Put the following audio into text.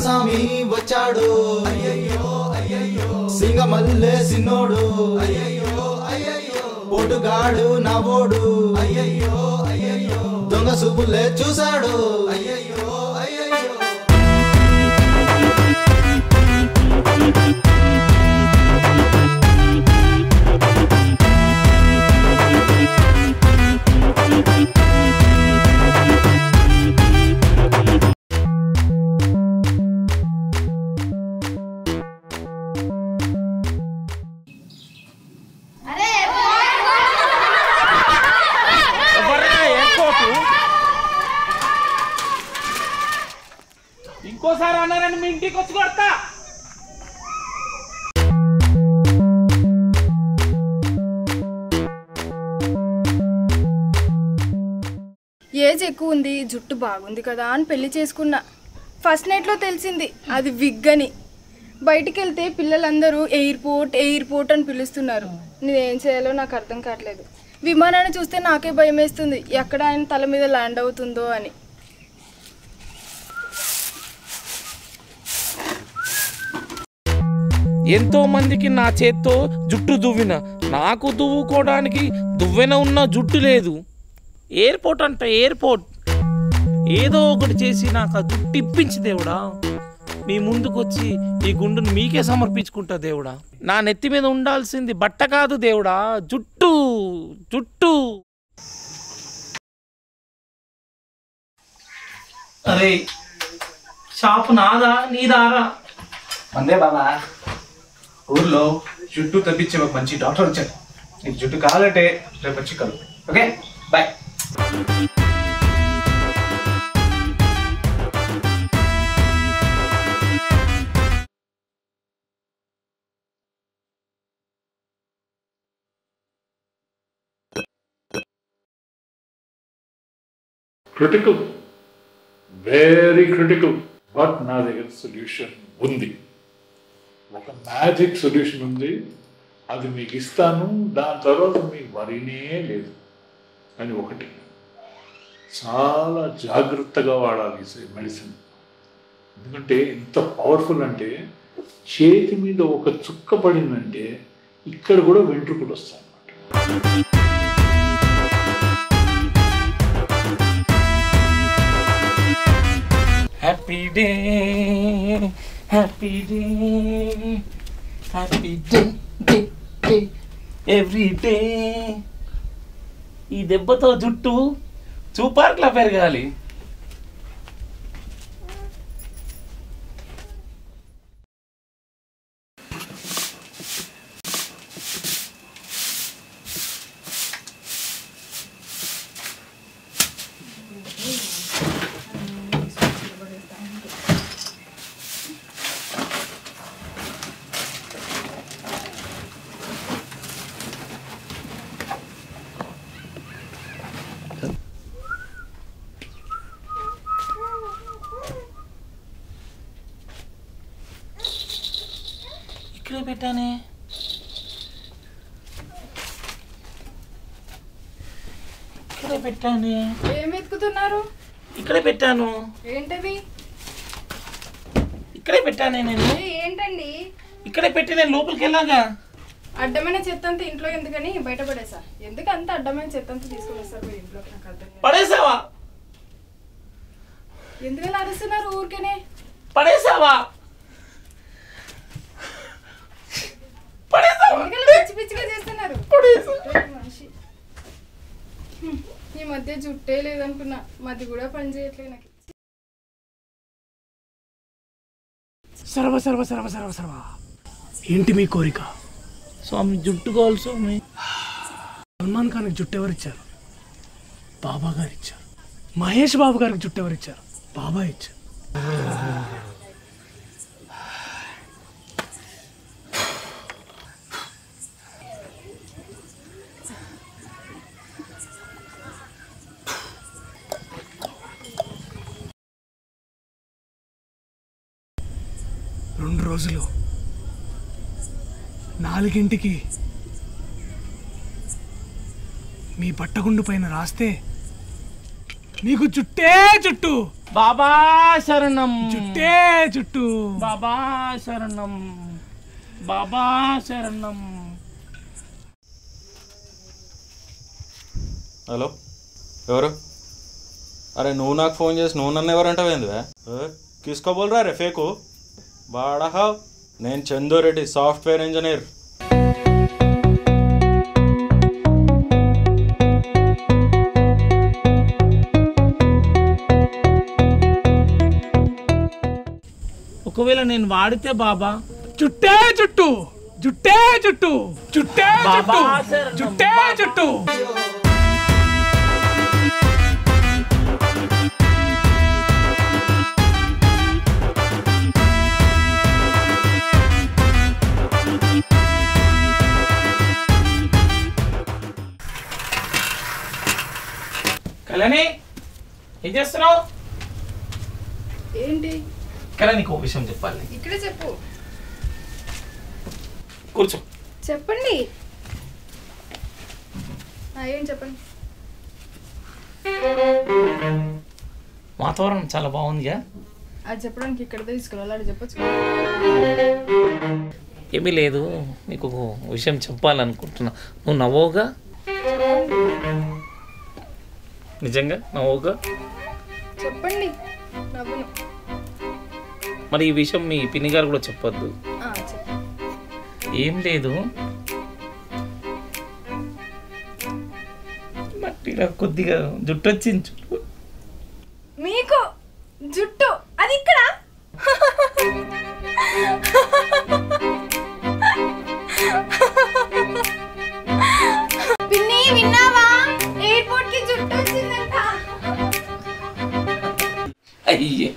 కృష్ణస్వామి వచ్చాడు అయ్యయ్యో అయ్యయ్యో సింగమల్లె సిన్నోడు అయ్యయ్యో అయ్యయ్యో పోటుగాడు నా ఓడు అయ్యయ్యో అయ్యయ్యో దొంగ సూపులే చూశాడు అయ్యయ్యో అయ్యయ్యో ఇంకోసారి అన్నారని మీ ఇంటికి వచ్చి కొడతా. ఏజ్ ఎక్కువ ఉంది, జుట్టు బాగుంది కదా అని పెళ్లి చేసుకున్నా. ఫస్ట్ నైట్లో తెలిసింది అది విగ్ అని. బయటికి వెళ్తే పిల్లలందరూ ఎయిర్పోర్ట్ ఎయిర్పోర్ట్ అని పిలుస్తున్నారు. నేనేం చేయాలో నాకు అర్థం కావట్లేదు. విమానాన్ని చూస్తే నాకే భయం వేస్తుంది, ఎక్కడ ఆయన తల మీద ల్యాండ్ అవుతుందో అని. ఎంతో మందికి నా చేత్తో జుట్టు దువ్విన, నాకు దువ్వుకోవడానికి దువ్వెన ఉన్న జుట్టు లేదు. ఎయిర్పోర్ట్ అంట ఎయిర్పోర్ట్. ఏదో ఒకటి చేసి నాకు ఆ జుట్టు ఇప్పించి దేవుడా. మీ ముందుకు వచ్చి ఈ గుండును మీకే సమర్పించుకుంటా దేవుడా. నా నెత్తి మీద ఉండాల్సింది బట్ట కాదు దేవుడా, జుట్టు జుట్టు. అరే షాపు నాదా నీదారా? అందే బాబా, ఊర్లో జుట్టు తప్పించే ఒక మంచి డాక్టర్ వచ్చాడు. నీకు జుట్టు కావాలంటే రేపు వచ్చి కలు. Okay bye. Critical, very critical. But నా దగ్గర సొల్యూషన్ ఉంది. ఒక మ్యాజిక్ సొల్యూషన్ ఉంది. అది మీకు ఇస్తాను. దాని తర్వాత మీకు వరినే లేదు. అని ఒకటి, చాలా జాగ్రత్తగా వాడాలి ఈ మెడిసిన్. ఎందుకంటే ఎంత పవర్ఫుల్ అంటే, చేతి మీద ఒక చుక్క పడిందంటే ఇక్కడ కూడా వెంట్రుకలు వస్తాయి అన్నమాట. Happy day happy day happy day day day every day. ఈ దెబ్బతో జుట్టు చూపార్క్లా పెరగాలి. ఇక్కడే పెట్టానే. ఇక్కడే పెట్టానే. ఏం వెతుకుతున్నారు? ఇక్కడే పెట్టాను. ఏంటది? ఇక్కడే పెట్టానే నేను. ఏంటండి? ఇక్కడే పెట్టి నేను లోపలికి వెళ్ళాగా. అడ్డమైన చెత్త అంతా ఇంట్లో ఎందుకని బయట పడేసా. ఎందుకు అంత అడ్డమైన చెత్త అంతా తీసుకుని వస్తారు మీరు ఇంట్లోకి? నాకు అర్థం కాదు. పడేసావా? ఎందుకలా అరుస్తున్నారు ఊరికేనే? పడేసావా? పిచ్చి పిచ్చిగా చేస్తున్నారు మనిషి. ఈ మధ్య జుట్టే లేదనుకున్నా, మధ్య కూడా పని చేయట్లేదు నాకు. సర్వ సర్వ సర్వ సర్వ సర్వ ఏంటి మీ కోరిక? స్వామి జుట్టు కావాలి స్వామి. సల్మాన్ ఖాన్కి జుట్టు ఎవరిచ్చారు? బాబా గారు ఇచ్చారు. మహేష్ బాబు గారికి జుట్టు ఎవరిచ్చారు? బాబా ఇచ్చారు. రెండు రోజులు 4ంటికి మీ పట్టగుండు పైన రాస్తే నీకు చుట్టే చుట్టు బాబా శరణం. చుట్టే చుట్టు బాబా శరణం. బాబా శరణం. హలో, ఎవరు? అరే నువ్వు నాకు ఫోన్ చేసి నువ్వు నన్ను ఎవరంటావు ఏందివే? తీసుకోబోలరా రే ఫేకు బాడహా. నేను చందూరెడ్డి, సాఫ్ట్వేర్ ఇంజనీర్. ఒకవేళ నేను వాడితే బాబా చుట్టే చుట్టు చుట్టే చుట్టు చుట్టే బాబా చుట్టు శరణం. చుట్టే చుట్టు. కళ్యాణి ఏం చేస్తున్నావు? ఏంటి కళ్యాణి నీకు ఒక విషయం చెప్పాలి. ఇక్కడే చెప్పు. కూర్చో. చెప్పండి. ఏం చెప్పండి. వాతావరణం చాలా బాగుందిగా. అది చెప్పడానికి ఇక్కడ తీసుకురావాలి, అది చెప్పొచ్చు. ఏమీ లేదు, నీకు ఒక విషయం చెప్పాలనుకుంటున్నా. నువ్వు నవ్వుగా? నిజంగా నవ్వుగా? చెప్పండి. నవ్వును. మరి ఈ విషయం మీ పిన్ని గారు కూడా చెప్పొద్దు. చెప్పు. ఏం లేదు, మట్టిలో కొద్దిగా జుట్టు వచ్చింది. మీకు జుట్టు అది ఇక్కడ. పిన్ని విన్నావా? ఎయిర్పోర్ట్ కి జుట్టు వచ్చిందంట. అయ్యే